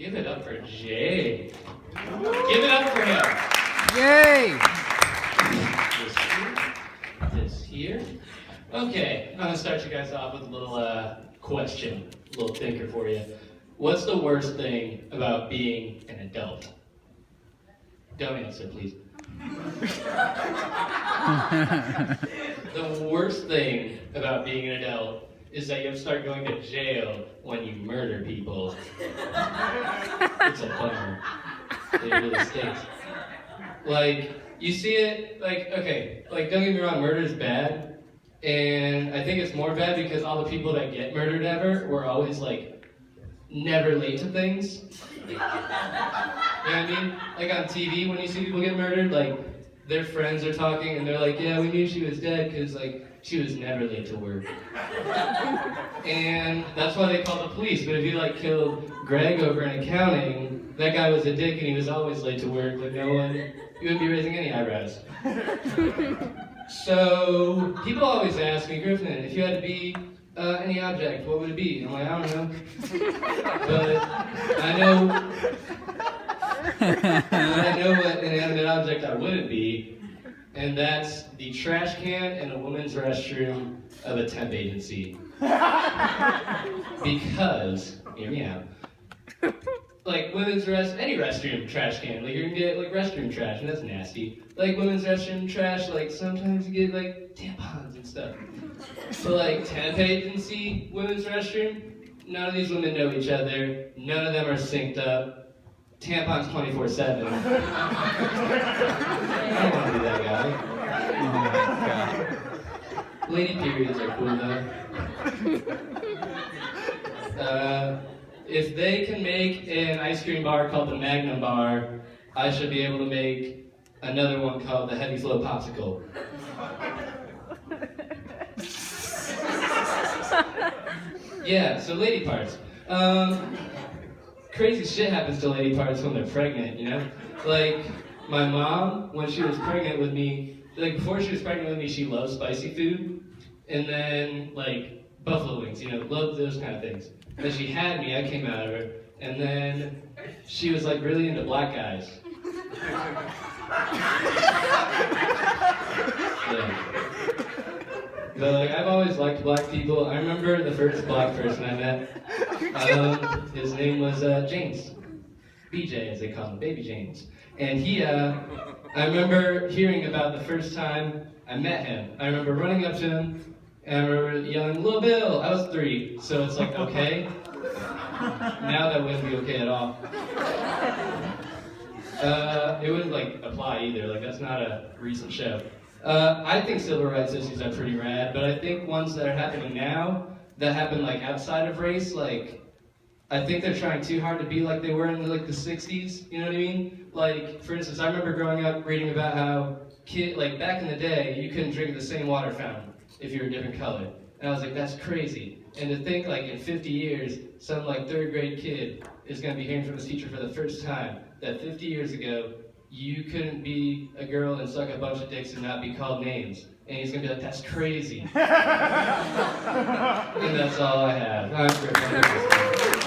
Give it up for Jay. Give it up for him. Yay! This here. Okay, I'm gonna start you guys off with a little question, a little thinker for you. What's the worst thing about being an adult? Don't answer, please. The worst thing about being an adult is that you have to start going to jail when you murder people. It's a bummer. It really stinks. Like, you see it, okay, don't get me wrong, murder is bad, and I think it's more bad because all the people that get murdered ever were always, never late to things. You know what I mean? Like on TV, when you see people get murdered, their friends are talking, and they're like, yeah, we knew she was dead because, she was never late to work. And that's why they call the police. But if you, killed Greg over in accounting, that guy was a dick and he was always late to work. No one, you wouldn't be raising any eyebrows. So, people always ask me, Griffin, if you had to be any object, what would it be? I'm like, I don't know. But I know what inanimate object I wouldn't be. And that's the trash can in a women's restroom of a temp agency. Because, hear me out, any restroom trash can, you're gonna get restroom trash, and that's nasty. Women's restroom trash, sometimes you get tampons and stuff. But temp agency women's restroom, none of these women know each other, none of them are synced up. Tampons 24/7. I don't want to be that guy. Oh my god. Lady periods are cool though. If they can make an ice cream bar called the Magnum Bar, I should be able to make another one called the Heavy Flow Popsicle. Yeah, so lady parts. Crazy shit happens to lady parts when they're pregnant, you know? My mom, when she was pregnant with me, before she was pregnant with me, she loved spicy food. And then, buffalo wings, loved those kind of things. And then she had me, I came out of her. And then she was, really into black guys. Yeah. But, I've always liked black people. I remember the first black person I met. His name was James. BJ, as they call him, Baby James. And I remember hearing about the first time I met him. I remember running up to him, and I remember yelling, "Little Bill!" I was 3, so it's okay. Now that wouldn't be okay at all. It wouldn't, apply either. That's not a recent show. I think civil rights issues are pretty rad, but I think ones that are happening now, that happen, outside of race, I think they're trying too hard to be like they were in, the 60s, you know what I mean? For instance, I remember growing up reading about how, back in the day, you couldn't drink the same water fountain if you were a different color. And I was like, that's crazy. And to think, in 50 years, some, 3rd grade kid is going to be hearing from his teacher for the first time that 50 years ago, you couldn't be a girl and suck a bunch of dicks and not be called names. And he's going to be like, that's crazy. And that's all I have. I'm Griffin.